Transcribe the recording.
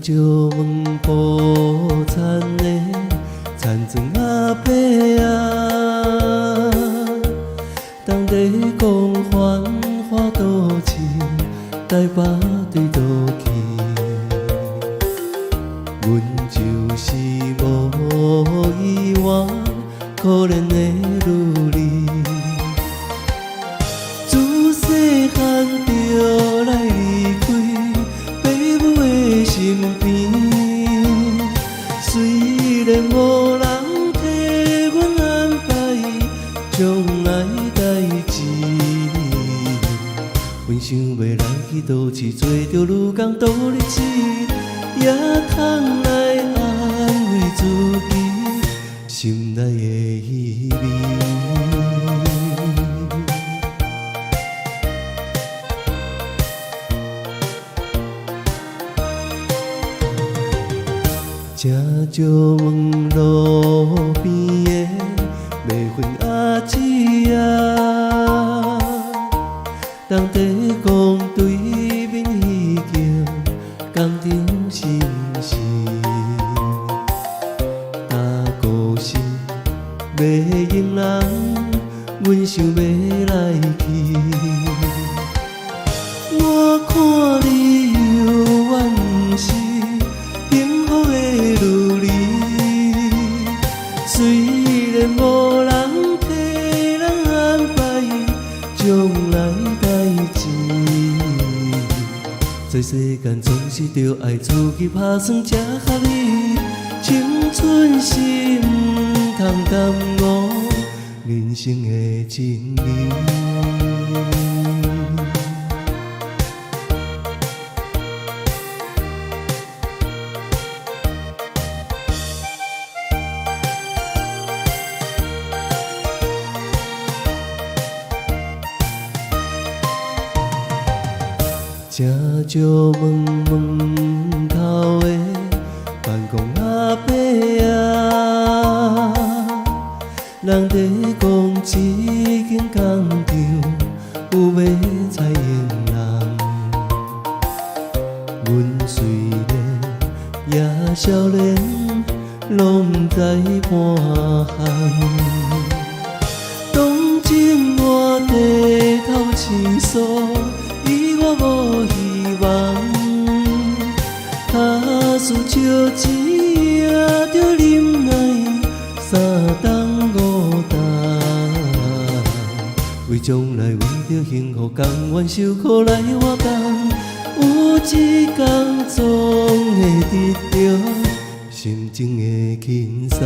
石门铺田的田庄阿伯啊，当地讲繁华都市，台北对倒去，阮就是无依偎可怜的女儿，自细汉就来离开父母的身边，虽然无人替阮安排将来代志，阮想要来去倒市，做着女工倒日子，也通来安慰自己心内的稀微。正石门路边的卖粉阿姊啊，当地讲对面迄间工厂是毋是？打鼓时卖迎人，阮想要来去。我看你犹原是幸福的女儿，虽然无人替人安排将来代志，在世间总是着爱出去打算才合理，青春是毋通耽误人生的真理。正石门头的办公阿伯啊，人在讲一间工厂有要裁员人，阮虽然也少年，拢毋知半项。当今我低头倾诉，伊我无希望，打输笑钱也着忍耐3冬5冬，为将来为着幸福甘愿受苦来活动，有一天总会得到心情的轻松。